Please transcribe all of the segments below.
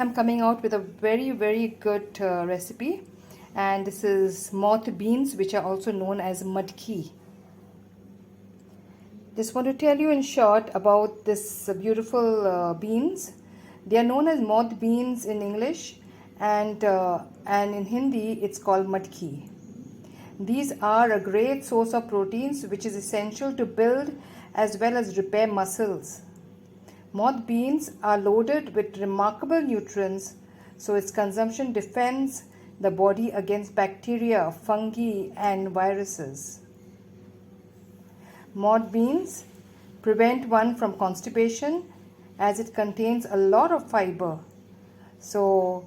I'm coming out with a very good recipe, and this is moth beans, which are also known as Matki. Just want to tell you in short about this beautiful beans. They are known as moth beans in English, and in Hindi it's called Matki. These are a great source of proteins which is essential to build as well as repair muscles. Moth beans are loaded with remarkable nutrients, so its consumption defends the body against bacteria, fungi and viruses. Moth beans prevent one from constipation as it contains a lot of fibre. So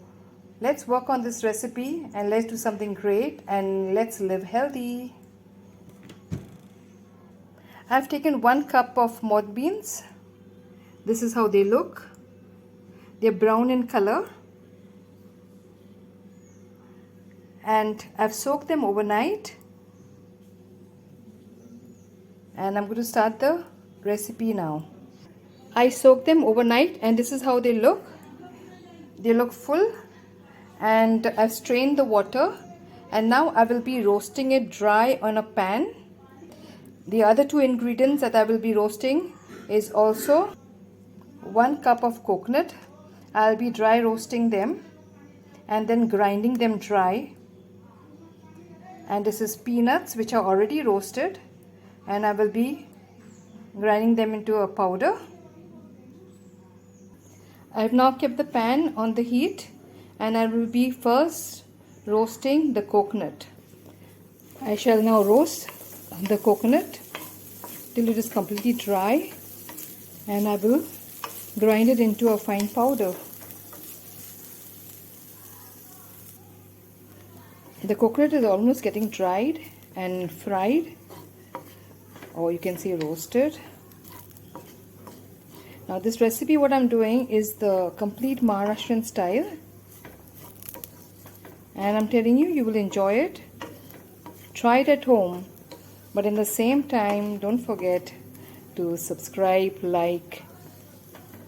let's work on this recipe and let's do something great and let's live healthy. I've taken 1 cup of moth beans. This is how they look. They're brown in color. And I've soaked them overnight. And I'm going to start the recipe now. I soaked them overnight and this is how they look. They look full, and I've strained the water, and now I will be roasting it dry on a pan. The other 2 ingredients that I will be roasting is also 1 cup of coconut. I'll be dry roasting them and then grinding them dry. And this is peanuts, which are already roasted, and I will be grinding them into a powder. I have now kept the pan on the heat, and I will be first roasting the coconut. I shall now roast the coconut till it is completely dry, and I will grind it into a fine powder. The coconut is almost getting dried and fried, or you can say roasted. Now this recipe, what I'm doing is the complete Maharashtrian style, and I'm telling you, you will enjoy it. Try it at home, but in the same time, don't forget to subscribe, like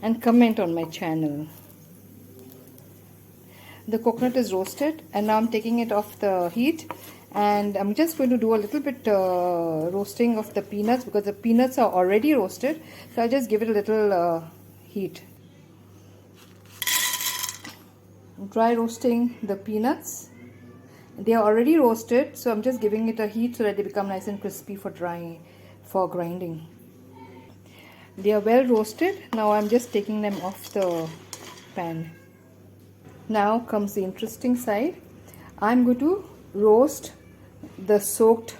and comment on my channel. The coconut is roasted, and now I'm taking it off the heat, and I'm just going to do a little bit roasting of the peanuts because the peanuts are already roasted, so I'll just give it a little heat. Dry roasting the peanuts. They are already roasted, so I'm just giving it a heat so that they become nice and crispy for grinding. They are well roasted. Now I'm just taking them off the pan. Now comes the interesting side. I'm going to roast the soaked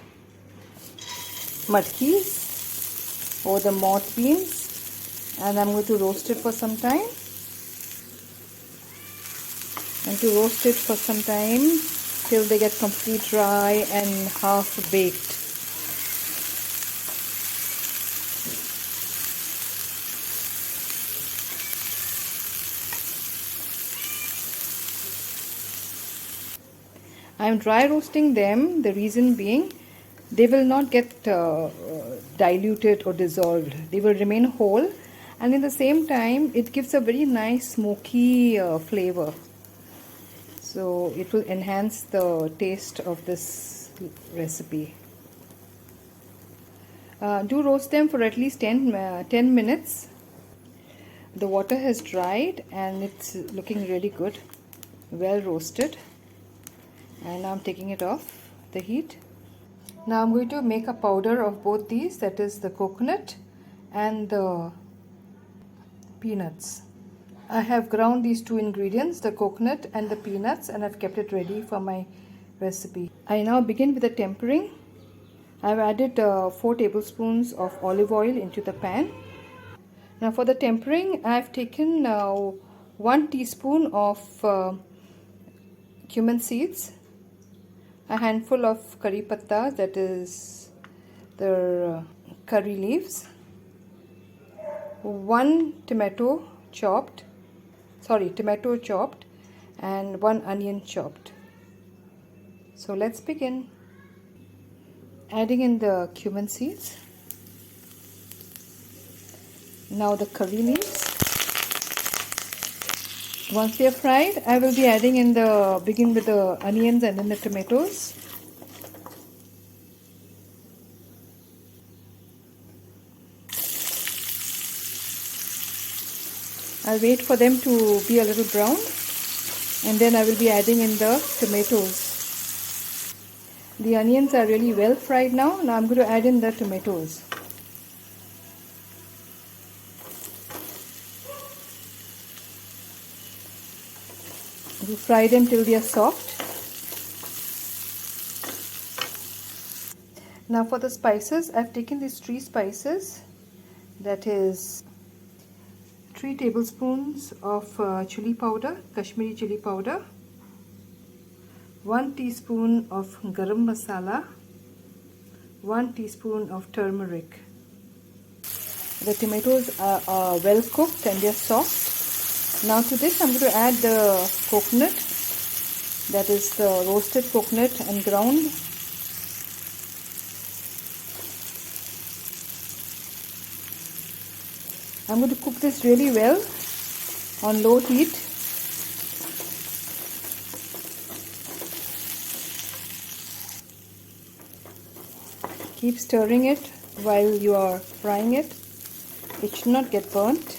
matkis or the moth beans, and I'm going to roast it for some time. And to roast it for some time till they get completely dry and half baked. I am dry roasting them, the reason being they will not get diluted or dissolved. They will remain whole, and in the same time it gives a very nice smoky flavor. So it will enhance the taste of this recipe. Do roast them for at least 10 minutes. The water has dried and it's looking really good, well roasted. And now I'm taking it off the heat. Now I'm going to make a powder of both these, that is the coconut and the peanuts. I have ground these 2 ingredients, the coconut and the peanuts, and I've kept it ready for my recipe. I now begin with the tempering. I've added 4 tablespoons of olive oil into the pan. Now for the tempering, I've taken 1 teaspoon of cumin seeds, a handful of curry patta, that is the curry leaves, 1 tomato chopped, and 1 onion chopped. So let's begin. Adding in the cumin seeds, now the curry leaves, Once they are fried, I will be adding begin with the onions and then the tomatoes. I'll wait for them to be a little brown, and then I will be adding in the tomatoes. The onions are really well fried now. Now I'm going to add in the tomatoes. You fry them till they are soft. Now for the spices, I've taken these 3 spices. That is 3 tablespoons of chili powder, Kashmiri chili powder, 1 teaspoon of garam masala, 1 teaspoon of turmeric. The tomatoes are well cooked and they are soft. Now to this I'm going to add the coconut, that is the roasted coconut and ground. I'm going to cook this really well on low heat. Keep stirring it while you are frying it. It should not get burnt.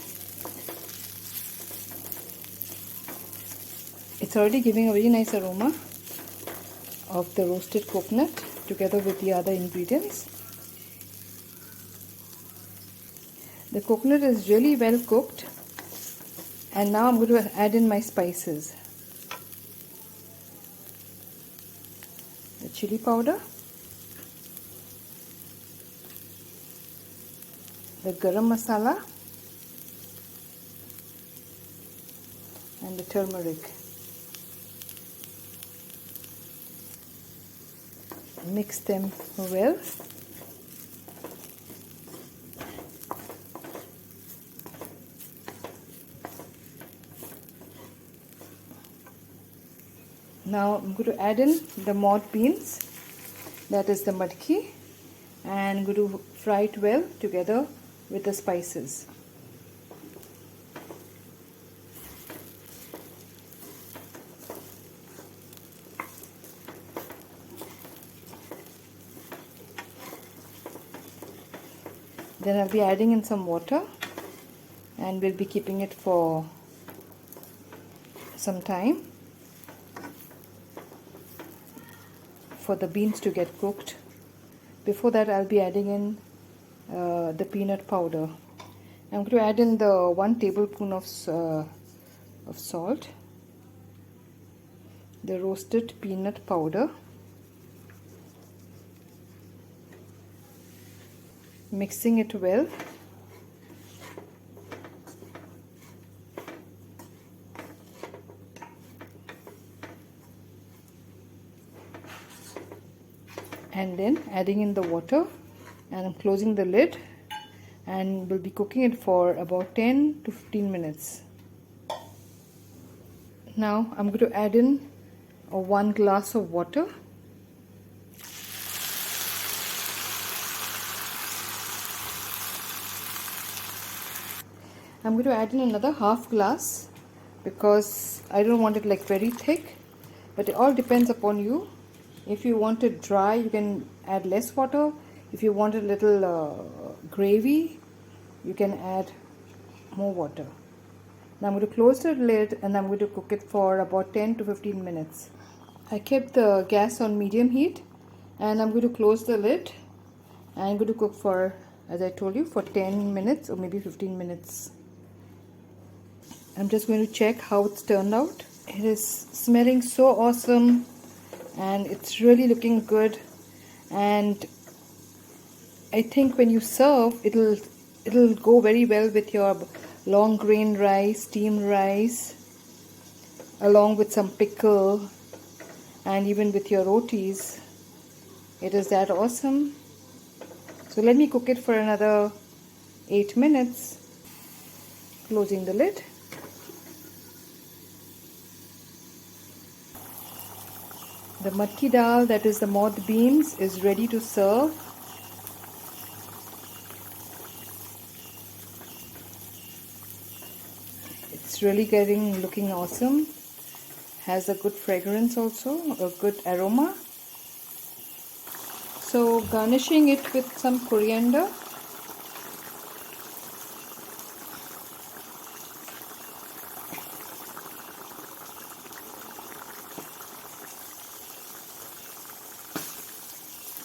It's already giving a very nice aroma of the roasted coconut together with the other ingredients. The coconut is really well cooked, and now I'm going to add in my spices. The chili powder, the garam masala, and the turmeric. Mix them well. Now I'm going to add in the moth beans, that is the Matki, and I'm going to fry it well together with the spices. Then I'll be adding in some water, and we'll be keeping it for some time for the beans to get cooked. Before that, I'll be adding in the peanut powder. I'm going to add in the 1 tablespoon of salt, the roasted peanut powder, mixing it well. And then adding in the water, and I'm closing the lid, and we'll be cooking it for about 10 to 15 minutes. Now I'm going to add in 1 glass of water. I'm going to add in another half glass because I don't want it like very thick, but it all depends upon you. If you want it dry, you can add less water. If you want a little gravy, you can add more water. Now I'm going to close the lid, and I'm going to cook it for about 10 to 15 minutes. I kept the gas on medium heat, and I'm going to close the lid, and I'm going to cook for, as I told you, for 10 minutes or maybe 15 minutes. I'm just going to check how it's turned out. It is smelling so awesome, and it's really looking good, and I think when you serve, it'll go very well with your long grain rice, steamed rice, along with some pickle, and even with your rotis. It is that awesome. So let me cook it for another 8 minutes. Closing the lid. The matki dal, that is the moth beans, is ready to serve. It's It's really looking awesome. Has a good fragrance also, a good aroma. So garnishing it with some coriander.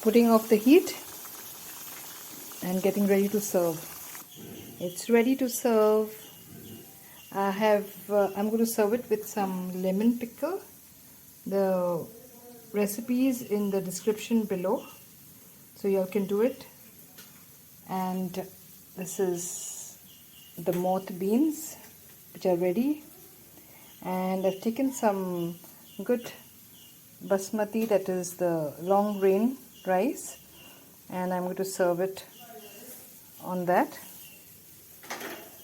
Putting off the heat and getting ready to serve. It's ready to serve. I'm going to serve it with some lemon pickle. The recipe is in the description below, so you all can do it. And this is the moth beans, which are ready. And I've taken some good basmati, that is the long grain rice, and I'm going to serve it on that.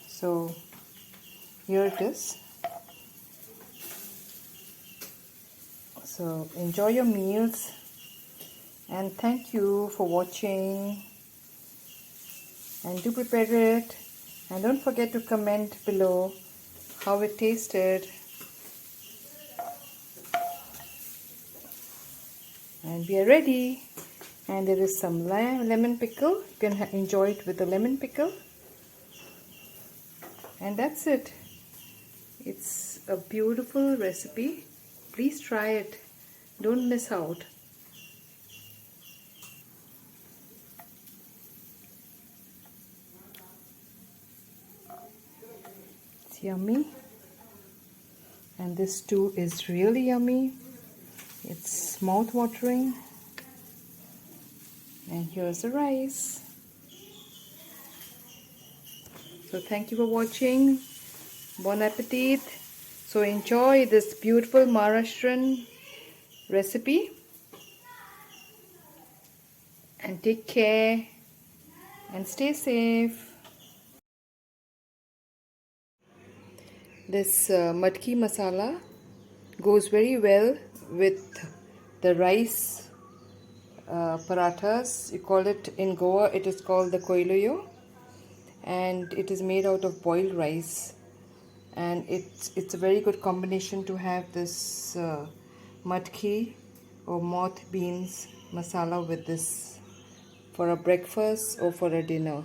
So here it is. So enjoy your meals, and thank you for watching, and do prepare it, and don't forget to comment below how it tasted. And we are ready. And there is some lemon pickle. You can enjoy it with the lemon pickle. And that's it. It's a beautiful recipe. Please try it. Don't miss out. It's yummy. And this stew is really yummy. It's mouth-watering. And here's the rice. So thank you for watching. Bon appetit. So enjoy this beautiful Maharashtrian recipe. And take care. And stay safe. This Matki masala goes very well with the rice parathas. You call it in Goa, it is called the koiloyo, and it is made out of boiled rice, and it's a very good combination to have this matki or moth beans masala with this for a breakfast or for a dinner.